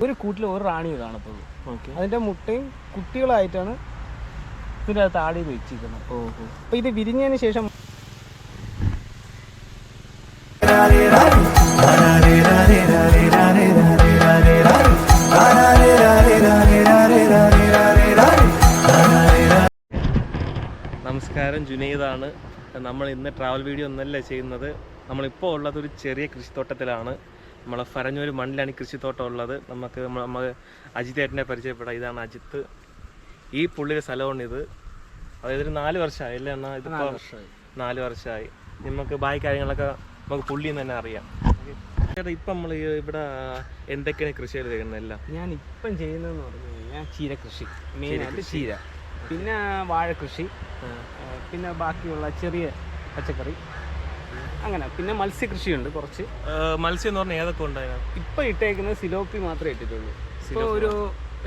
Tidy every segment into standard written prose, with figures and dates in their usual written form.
ഒരു കൂട്ടിൽ ഒരു റാണി കാണത്തുള്ളൂ. അതിന്റെ മുട്ടയും കുട്ടികളായിട്ടാണ് ഇതിൻ്റെ അകത്ത് ആടി വെച്ചിരിക്കുന്നത്. അപ്പൊ ഇത് വിരിഞ്ഞതിന് ശേഷം നമസ്കാരം, ജുനൈദാണ്. നമ്മൾ ഇന്ന് ട്രാവൽ വീഡിയോ ഒന്നല്ല ചെയ്യുന്നത്. നമ്മളിപ്പോൾ ഉള്ളത് ഒരു ചെറിയ കൃഷിത്തോട്ടത്തിലാണ്. നമ്മളെ ഫരഞ്ഞൂർ മണ്ണിലാണ് ഈ കൃഷിത്തോട്ടം ഉള്ളത്. നമുക്ക് അജിത്തേട്ടനെ പരിചയപ്പെടാം. ഇതാണ് അജിത്ത്. ഈ പുള്ളിയുടെ സ്ഥലമാണ് ഇത്. അതായത് ഒരു 4 വർഷമായി അല്ലേ അണ്ണാ? ഇതിപ്പോൾ 4 വർഷമായി. നമുക്ക് ബാക്കി കാര്യങ്ങളൊക്കെ നമുക്ക് പുള്ളിയിൽ നിന്ന് തന്നെ അറിയാം. ഇപ്പം നമ്മൾ ഇവിടെ എന്തൊക്കെയാണ് കൃഷി ചെയ്ത് ചെയ്യുന്നത്? എല്ലാം ഞാൻ ഇപ്പം ചെയ്യുന്നതെന്ന് പറഞ്ഞു കഴിഞ്ഞാൽ ചീര കൃഷി, മെയിനായിട്ട് ചീര, പിന്നെ വാഴ കൃഷി, പിന്നെ ബാക്കിയുള്ള ചെറിയ പച്ചക്കറി, അങ്ങനെ. പിന്നെ മത്സ്യകൃഷിയുണ്ട് കുറച്ച്. മത്സ്യം എന്ന് പറഞ്ഞാൽ ഏതൊക്കെ ഉണ്ടായിരുന്നു? ഇപ്പം ഇട്ടേക്കുന്നത് സിലോപ്പി മാത്രമേ ഇട്ടിട്ടുള്ളൂ. ഇപ്പോൾ ഒരു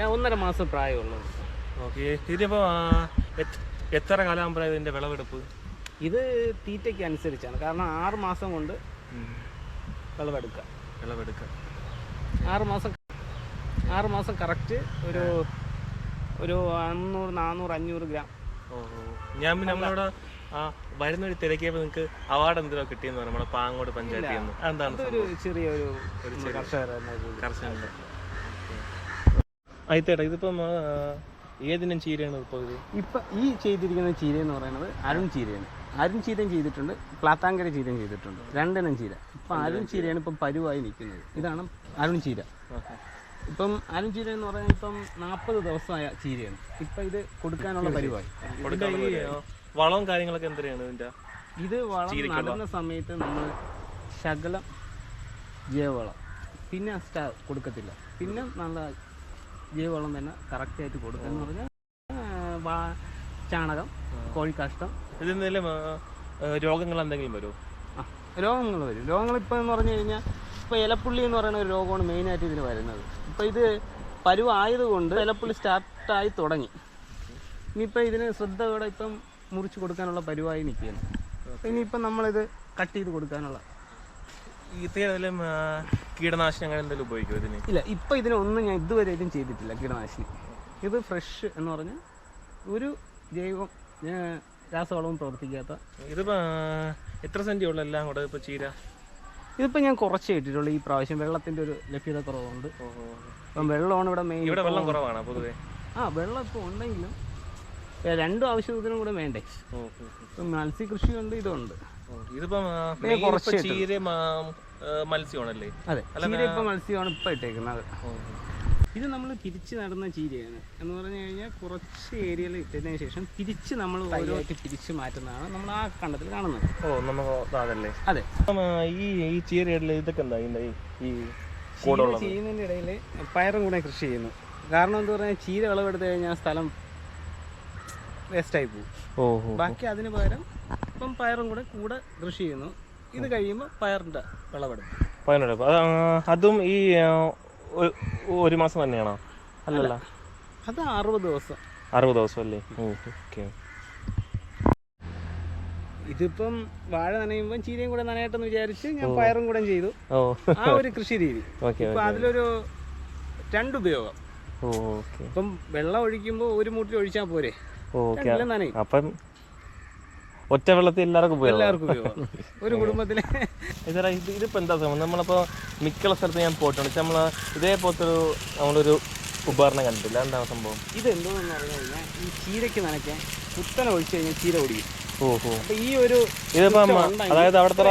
1.5 മാസം പ്രായമുള്ളത്. ഓക്കെ. ഇതിപ്പോൾ എത്ര കാലാകുമ്പോഴാണ് ഇതിൻ്റെ വിളവെടുപ്പ്? ഇത് തീറ്റയ്ക്ക് അനുസരിച്ചാണ്. കാരണം 6 മാസം കൊണ്ട് വിളവെടുക്കാം. 6 മാസം കറക്റ്റ് ഒരു 300, 400, 500 ഗ്രാം. ഞാൻ പിന്നെ നമ്മളിവിടെ വരുന്നൊരു തിരക്കിയപ്പോൾ നിങ്ങൾക്ക് അവാർഡ് എന്തിനോ കിട്ടിയെന്ന് പറഞ്ഞു നമ്മുടെ പാങ്ങോട് പഞ്ചായത്തിൽ നിന്ന്. എന്താണ്? ഒരു ചെറിയൊരു കർഷകരുടെ. ആയിത്തേട്ടാ, ഇതിപ്പം ഏതിനും ചീരയാണ് ഇപ്പോൾ? ഇപ്പം ഈ ചെയ്തിരിക്കുന്ന ചീര എന്ന് പറയുന്നത് അരുൺ ചീരയാണ്. അരുൺ ചീരയും ചെയ്തിട്ടുണ്ട്, പ്ലാത്താങ്കര ചീരയും ചെയ്തിട്ടുണ്ട്. 2 ഇനം ചീര. ഇപ്പം അരുൺ ചീരയാണ് ഇപ്പം പരുവായി നിൽക്കുന്നത്. ഇതാണ് അരുൺ ചീര. ഇപ്പം അരുൺ ചീര എന്ന് പറഞ്ഞാൽ ഇപ്പം 40 ദിവസമായ ചീരയാണ്. ഇപ്പം ഇത് കൊടുക്കാനുള്ള പരുവായി. വളവും കാര്യങ്ങളൊക്കെ എന്തിനാണ് ഇതിൻ്റെ? ഇത് വളം നടുന്ന സമയത്ത് നമ്മൾ ശകലം ജൈവവളം, പിന്നെ കൊടുക്കത്തില്ല. പിന്നെ നല്ല ജൈവവളം തന്നെ കറക്റ്റായിട്ട് കൊടുക്കുക എന്ന് പറഞ്ഞാൽ ചാണകം, കോഴിക്കാഷ്ടം. ഇതിൽ രോഗങ്ങൾ എന്തെങ്കിലും വരുമോ? രോഗങ്ങൾ വരും. രോഗങ്ങൾ ഇപ്പോൾ എന്ന് പറഞ്ഞു കഴിഞ്ഞാൽ ഇപ്പോൾ ഇലപ്പുള്ളി എന്ന് പറയുന്ന ഒരു രോഗമാണ് മെയിനായിട്ട് ഇതിന് വരുന്നത്. ഇപ്പോൾ ഇത് പരുവായതുകൊണ്ട് ഇലപ്പുള്ളി സ്റ്റാർട്ടായി തുടങ്ങി. ഇനിയിപ്പോൾ ഇതിന് ശ്രദ്ധയോടെ ഇപ്പം മുറിച്ച് കൊടുക്കാനുള്ള പരുവായി നിൽക്കുകയാണ്. ഇനിയിപ്പം നമ്മളിത് കട്ട് ചെയ്ത് കൊടുക്കാനുള്ള. ഇതേതെങ്കിലും കീടനാശിനി അങ്ങനെ എന്തെങ്കിലും ഉപയോഗിക്കുമോ ഇതിന്? ഇല്ല, ഇപ്പം ഇതിനൊന്നും ഞാൻ ഇതുവരെ ഇതും ചെയ്തിട്ടില്ല കീടനാശിനി. ഇത് ഫ്രഷ് എന്ന് പറഞ്ഞാൽ ഒരു ജൈവം രാസവളവും പ്രവർത്തിക്കാത്ത. ഇതിപ്പോൾ എത്ര സെൻറ്റി ഉള്ളു എല്ലാം കൂടെ ഇപ്പോൾ ചീര? ഇതിപ്പോൾ ഞാൻ കുറച്ചേ ഇട്ടിട്ടുള്ളൂ. ഈ പ്രാവശ്യം വെള്ളത്തിൻ്റെ ഒരു ലഭ്യത കുറവുണ്ട്. ഇപ്പം വെള്ളമാണ് ഇവിടെ മെയിൻ. ഇവിടെ വെള്ളം കുറവാണ് പൊതുവേ? വെള്ളം ഇപ്പോൾ ഉണ്ടെങ്കിലും 2 ആവശ്യത്തിനും കൂടെ വേണ്ടേ. ഇപ്പം മത്സ്യകൃഷിയുണ്ട്, ഇതുണ്ട്. ഇതിപ്പം ചീര മത്സ്യമാണല്ലേ? അതെ, ചീര ഇപ്പം മത്സ്യമാണ് ഇപ്പം ഇട്ടേക്കുന്നത്. ഇത് നമ്മൾ തിരിച്ച് നടുന്ന ചീരയാണ്. എന്ന് പറഞ്ഞു കഴിഞ്ഞാൽ കുറച്ച് ഏരിയയിൽ ഇട്ടതിന് ശേഷം തിരിച്ച് നമ്മൾ ഓരോയിട്ട് തിരിച്ച് മാറ്റുന്നതാണ് നമ്മൾ ആ കണ്ടത്തിൽ കാണുന്നത്. അതല്ലേ? അതെ. ഈ ചീരയിൽ ഇതൊക്കെ എന്താ ഈ ചെയ്യുന്നതിൻ്റെ ഇടയിൽ പയറും കൂടെ കൃഷി ചെയ്യുന്നു. കാരണം എന്താ പറഞ്ഞാൽ ചീര വിളവെടുത്ത് കഴിഞ്ഞാൽ സ്ഥലം വേസ്റ്റായി പോകും. ബാക്കി അതിന് പകരം ഇപ്പം പയറും കൂടെ കൃഷി ചെയ്യുന്നു. ഇത് കഴിയുമ്പോൾ പയറിൻ്റെ വിളവെടുപ്പ്. അതും ഈ 1 മാസം തന്നെയാണോ? അല്ലല്ല, അത് 60 ദിവസം. 60 ദിവസം അല്ലേ? ഓക്കെ. ഇതിപ്പം വാഴ നനയുമ്പോൾ ചീരയും കൂടെ നനയട്ടെന്ന് വിചാരിച്ച് ഞാൻ പയറും കൂടെ ചെയ്തു. ആ ഒരു കൃഷി രീതി. ഇപ്പം അതിലൊരു 2 ഉപയോഗം. ഇപ്പം വെള്ളം ഒഴിക്കുമ്പോൾ ഒരു മൂട്ടിൽ ഒഴിച്ചാൽ പോരെ, നനയും. അപ്പം ഒറ്റ വെള്ളത്തിൽ എല്ലാവർക്കും ഉപയോഗം. ഒരു കുടുംബത്തിലെ ഇതിപ്പോൾ എന്താ സംഭവം? നമ്മളിപ്പോൾ മിക്കുള്ള സ്ഥലത്ത് ഞാൻ പോയിട്ടുണ്ട്. നമ്മൾ ഇതേപോലത്തെ നമ്മളൊരു ഉപകരണം കണ്ടിട്ടില്ല. എന്താണ് സംഭവം? ഇതെന്തോന്ന് പറഞ്ഞു കഴിഞ്ഞാൽ ഈ ചീരയ്ക്ക് നനയ്ക്കാൻ കുത്തനെ ഒഴിച്ചു കഴിഞ്ഞാൽ ചീര ഒടിയും. ഈ ഒരു ഇതിപ്പം അതായത് അവിടുത്തെ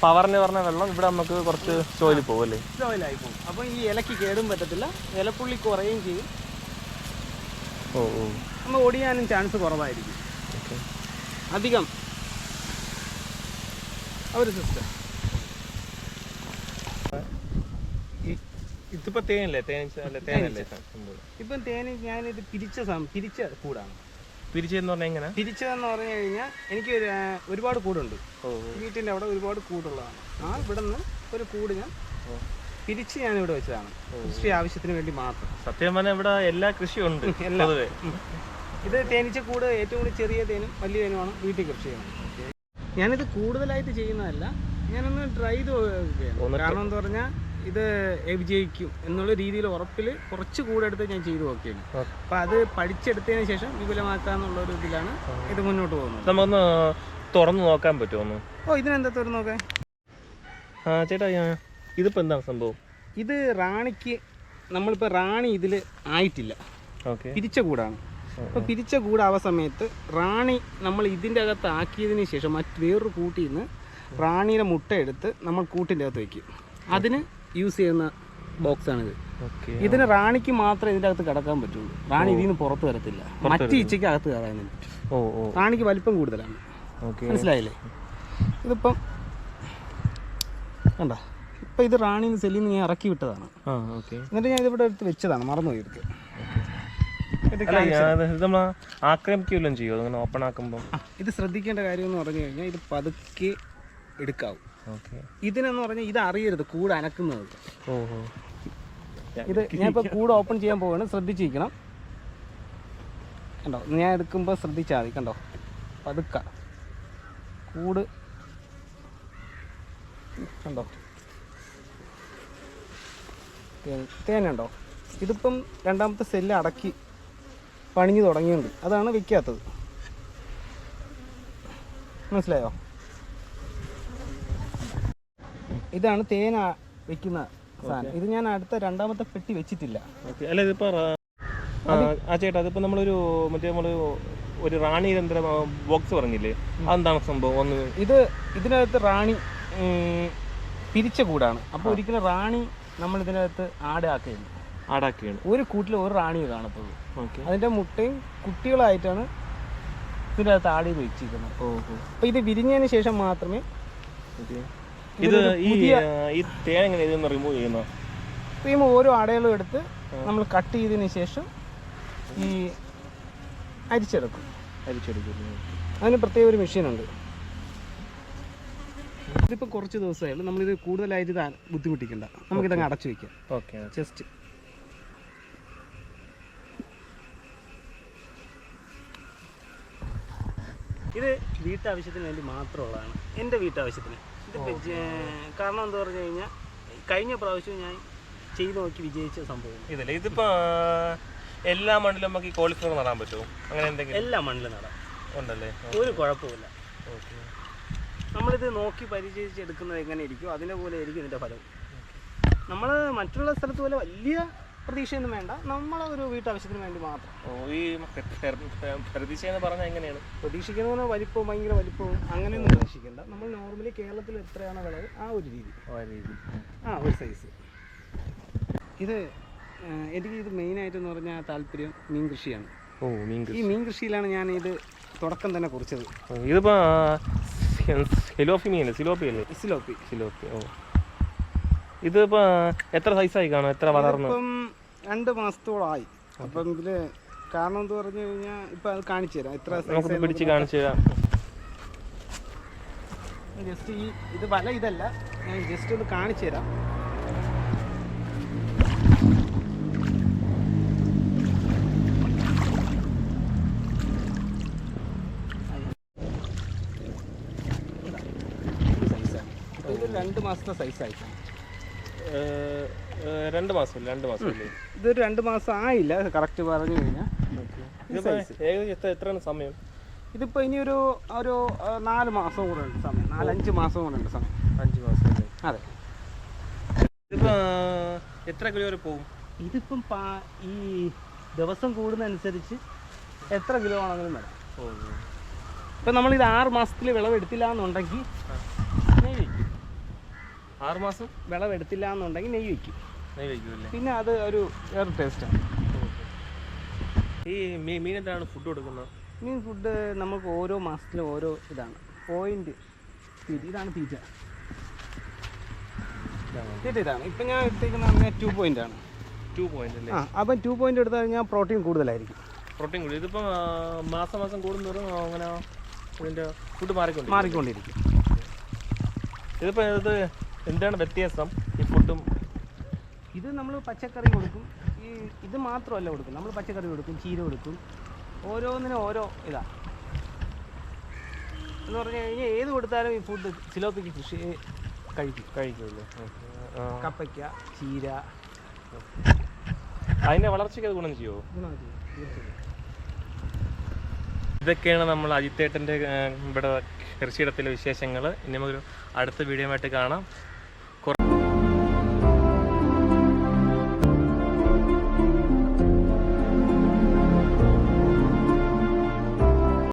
പവറിന് പറഞ്ഞ വെള്ളം ഇവിടെ നമുക്ക് കുറച്ച് സോയിലിൽ പോകും അല്ലേ? സോയിലായി പോകും. അപ്പം ഈ ഇലക്ക് കേടും പറ്റത്തില്ല, ഇലപ്പുള്ളി കുറയുകയും ചെയ്യും. നമ്മൾ ഒടിയാനും ചാൻസ് കുറവായിരിക്കും. അധികം ഒരു സിസ്റ്റം. ഇതിപ്പോ തേനല്ലേ? ഇപ്പം തേന് ഞാനിത് പിരിച്ച കൂടാണ്. പിരിച്ചെന്ന് പറഞ്ഞാൽ എങ്ങനെ? പിരിച്ചതെന്ന് പറഞ്ഞു കഴിഞ്ഞാൽ എനിക്ക് ഒരുപാട് കൂടുണ്ട്. വീട്ടിൻ്റെ അവിടെ ഒരുപാട് കൂടുള്ളതാണ്. ഇവിടെ നിന്ന് ഒരു കൂട് ഞാൻ പിരിച്ച് ഞാനിവിടെ വെച്ചതാണ്. കൃഷി ആവശ്യത്തിന് വേണ്ടി മാത്രം. സത്യം പറഞ്ഞാൽ ഇവിടെ എല്ലാ കൃഷിയും ഉണ്ട്. ഇത് തേനീച്ച കൂട് ഏറ്റവും കൂടുതൽ ചെറിയ തേനും വലിയ തേനുമാണ് വീട്ടിൽ കൃഷി ചെയ്യുന്നത്. ഞാനിത് കൂടുതലായിട്ട് ചെയ്യുന്നതല്ല, ഞാനൊന്ന് ട്രൈ ചെയ്ത്. കാരണം എന്താ പറഞ്ഞാൽ ഇത് വിജയിക്കും എന്നുള്ള രീതിയിൽ ഉറപ്പിൽ കുറച്ച് കൂടെ എടുത്ത് ഞാൻ ചെയ്തു നോക്കിയാണ്. അപ്പം അത് പഠിച്ചെടുത്തതിന് ശേഷം വിപുലമാക്കാന്നുള്ളൊരു ഇതിലാണ് ഇത് മുന്നോട്ട് പോകുന്നത്. നമ്മൊന്ന് തുറന്നു നോക്കാൻ പറ്റുമോ? ഇതിനെന്താ തുറന്നു നോക്കാൻ? ചേട്ടാ ഇതിപ്പോൾ എന്താണ് സംഭവം? ഇത് റാണിക്ക് നമ്മളിപ്പോൾ റാണി ഇതിൽ ആയിട്ടില്ല, പിരിച്ച കൂടാണ്. അപ്പോൾ പിരിച്ച കൂടാവ സമയത്ത് റാണി നമ്മൾ ഇതിൻ്റെ അകത്ത് ആക്കിയതിന് ശേഷം വേറൊരു കൂട്ടിൽ നിന്ന് റാണിയുടെ മുട്ട എടുത്ത് നമ്മൾ കൂട്ടിൻ്റെ അകത്ത് വയ്ക്കും. അതിന് യൂസ് ചെയ്യുന്ന ബോക്സാണിത്. ഇതിന് റാണിക്ക് മാത്രമേ ഇതിൻ്റെ അകത്ത് കിടക്കാൻ പറ്റുള്ളൂ. റാണി ഇതിൽ നിന്ന് പുറത്ത് വരത്തില്ല, മറ്റ് ഈച്ചയ്ക്ക് അകത്ത് കയറാനും പറ്റും. റാണിക്ക് വലിപ്പം കൂടുതലാണ്, മനസ്സിലായില്ലേ? ഇതിപ്പം കണ്ടോ, ഇപ്പം ഇത് റാണിന്ന് സെല്ലിൽ നിന്ന് ഞാൻ ഇറക്കി വിട്ടതാണ്. എന്നിട്ട് ഞാൻ ഇതിവിടെ എടുത്ത് വെച്ചതാണ്, മറന്നുപോയി എടുത്ത്. ആക്രമിക്കുകയും ചെയ്യും അങ്ങനെ ഓപ്പൺ ആക്കുമ്പോൾ. ഇത് ശ്രദ്ധിക്കേണ്ട കാര്യം എന്ന് പറഞ്ഞു കഴിഞ്ഞാൽ ഇത് പതുക്കെ എടുക്കാവും. ഇതിനെന്ന് പറഞ്ഞാൽ ഇത് അറിയരുത് കൂട് അനക്കുന്നത്. ഇത് ഞാനിപ്പോൾ കൂട് ഓപ്പൺ ചെയ്യാൻ പോവാണ്, ശ്രദ്ധിച്ചിരിക്കണം. കണ്ടോ, ഞാൻ എടുക്കുമ്പോൾ ശ്രദ്ധിച്ചാൽ മതി. കണ്ടോ, പതുക്ക കൂട് കണ്ടോ, തേനുണ്ടോ? ഇതിപ്പം രണ്ടാമത്തെ സെല്ല് അടക്കി പണിഞ്ഞു തുടങ്ങിയുണ്ട്, അതാണ് വിൽക്കാത്തത്. മനസ്സിലായോ? ഇതാണ് തേന വെക്കുന്ന സാധനം. ഇത് ഞാൻ അടുത്ത രണ്ടാമത്തെ പെട്ടി വെച്ചിട്ടില്ല. അല്ല ഇതിപ്പോ ചേട്ടാ അതിപ്പോ നമ്മളൊരു ഒരു റാണി യന്ത്ര ബോക്സ് പറഞ്ഞില്ലേ, അതെന്താണ് സംഭവം? ഇതിനകത്ത് റാണി പിരിച്ച കൂടാണ്. അപ്പോൾ ഒരിക്കലും റാണി നമ്മൾ ഇതിനകത്ത് ആടാക്കുകയാണ്. ഒരു കൂട്ടിൽ ഒരു റാണിയെ കാണത്തുള്ളൂ. അതിൻ്റെ മുട്ടയും കുട്ടികളായിട്ടാണ് ഇതിൻ്റെ അകത്ത് ആട് ചെയ്ത് വെച്ചിരിക്കുന്നത്. അപ്പോൾ ഇത് വിരിഞ്ഞതിന് ശേഷം മാത്രമേ റിമൂവ് ഓരോ അടയാളും എടുത്ത് നമ്മൾ കട്ട് ചെയ്തതിന് ശേഷം ഈ അരിച്ചെടുക്കും. അതിന് പ്രത്യേക ഒരു മെഷീനുണ്ട്. ഇതിപ്പോൾ കുറച്ച് ദിവസമായാലും നമ്മളിത് കൂടുതലായിട്ട് ഇത് ബുദ്ധിമുട്ടിക്കണ്ട, നമുക്കിതങ്ങ് അടച്ചു വയ്ക്കാം. ജസ്റ്റ് ഇത് വീട്ടാവശ്യത്തിന് വേണ്ടി മാത്രമുള്ളതാണ്, എൻ്റെ വീട്ടാവശ്യത്തിന്. ഇത് കാരണം എന്താ പറഞ്ഞു കഴിഞ്ഞാൽ കഴിഞ്ഞ പ്രാവശ്യം ഞാൻ ചെയ്ത് നോക്കി വിജയിച്ച സംഭവം ഇതല്ലേ. ഇതിപ്പോൾ എല്ലാ മണ്ണിലും നമുക്ക് ഈ കോളിഫ്ലവർ നടാൻ പറ്റുമോ? അങ്ങനെ എന്തെങ്കിലും? എല്ലാ മണ്ണിലും നടാം ഉണ്ടല്ലേ, ഒരു കുഴപ്പമില്ല. നമ്മളിത് നോക്കി പരിചയിച്ചെടുക്കുന്നത് എങ്ങനെ ഇരിക്കും അതിനെ പോലെ ആയിരിക്കും ഇതിൻ്റെ ഫലം. നമ്മൾ മറ്റുള്ള സ്ഥലത്ത് പോലെ വലിയ പ്രതീക്ഷയൊന്നും വേണ്ട, നമ്മളൊരു വീട്ടാവശ്യത്തിന് വേണ്ടി മാത്രം. ഈ പ്രതീക്ഷ എന്ന് പറഞ്ഞാൽ എങ്ങനെയാണ്? പ്രതീക്ഷിക്കുന്ന വലിപ്പവും ഭയങ്കര വലിപ്പവും അങ്ങനെയൊന്നും പ്രതീക്ഷിക്കേണ്ട. നമ്മൾ നോർമലി കേരളത്തിൽ എത്രയാണ് വിളവ് ആ ഒരു രീതി, ഒരു സൈസ്. ഇത് എനിക്ക് ഇത് മെയിനായിട്ടെന്ന് പറഞ്ഞാൽ താല്പര്യം മീൻ കൃഷിയാണ്. ഈ മീൻ കൃഷിയിലാണ് ഞാൻ ഇത് തുടക്കം തന്നെ കുറിച്ചത്. ഇതിപ്പോൾ സിലോപ്പി. ഇതിപ്പോൾ എത്ര സൈസായി കാണും? എത്ര വളർന്നു? ഇപ്പം 2 മാസത്തോളമായി. അപ്പം ഇതിൽ കാരണം എന്ന് പറഞ്ഞു കഴിഞ്ഞാൽ ഇപ്പം അത് കാണിച്ചു തരാം. എത്ര പിടിച്ച് കാണിച്ചു തരാം. ജസ്റ്റ് ഇത് വല ഇതല്ല, ഞാൻ ജസ്റ്റ് ഒന്ന് കാണിച്ചു തരാം. ഇത് 2 മാസത്തെ സൈസായിട്ടാണ്. 2 മാസമല്ലേ? ഇതൊരു 2 മാസം ആയില്ല കറക്റ്റ് പറഞ്ഞു കഴിഞ്ഞാൽ. എത്രയാണ് സമയം? ഇതിപ്പോൾ ഇനി ഒരു 4 മാസം കൂടെ ഉണ്ട് സമയം, 4-5 മാസം കൂടെ ഉണ്ട് സമയം. 5 മാസം? അതെ. ഇതിപ്പോൾ എത്ര കിലോ വരെ പോകും? ഇതിപ്പം ഈ ദിവസം കൂടുന്നതനുസരിച്ച് എത്ര കിലോ ആണെങ്കിലും വരാം. ഇപ്പം നമ്മളിത് 6 മാസത്തിൽ വിളവെടുത്തില്ല എന്നുണ്ടെങ്കിൽ നെയ്യ് വയ്ക്കും. 6 മാസം വിളവെടുത്തില്ല എന്നുണ്ടെങ്കിൽ നെയ്യ് വയ്ക്കും. പിന്നെ അത് വേറെ ടേസ്റ്റാണ്. ഈ മീൻ എന്താണ് ഫുഡ് കൊടുക്കുന്നത്? മീൻ ഫുഡ് നമുക്ക് ഓരോ മാസത്തിലും ഓരോ ഇതാണ്. പോയിന്റ് ഇതാണ് തീറ്റ. ഇതാണ് ഇപ്പം ഞാൻ എടുത്തേക്കുന്ന 2 പോയിൻ്റാണ്. 2 പോയിന്റ് അല്ലേ? അപ്പം 2 പോയിന്റ് എടുത്തു കഴിഞ്ഞാൽ പ്രോട്ടീൻ കൂടുതലായിരിക്കും. ഇതിപ്പോൾ മാസം കൂടുന്നതും അങ്ങനെ ഇതിൻ്റെ ഫുഡ് മാറിക്കൊണ്ടിരിക്കും. ഇതിപ്പോൾ ഇത് എന്താണ് വ്യത്യാസം ഈ ഫുഡും? ഇത് നമ്മൾ പച്ചക്കറി കൊടുക്കും, ഇത് മാത്രമല്ല കൊടുക്കും. നമ്മൾ പച്ചക്കറി കൊടുക്കും, ചീര കൊടുക്കും, ഓരോന്നിനും ഓരോ ഇതാണ് എന്ന് പറഞ്ഞു കഴിഞ്ഞാൽ ഏത് കൊടുത്താലും ഈ ഫുഡ് സിലോപ്പിക്ക് കൃഷി കഴിക്കുമല്ലോ. കപ്പയ്ക്ക, ചീര. അതിന്റെ വളർച്ചയ്ക്ക് അത് ഗുണം ചെയ്യുമോ? ഗുണം ചെയ്യും, തീർച്ചയായും. ഇതൊക്കെയാണ് നമ്മൾ അജിത്തേട്ടൻ്റെ ഇവിടെ കൃഷിയിടത്തിലെ വിശേഷങ്ങൾ. ഇനി നമുക്കൊരു അടുത്ത വീഡിയോ ആയിട്ട് കാണാം.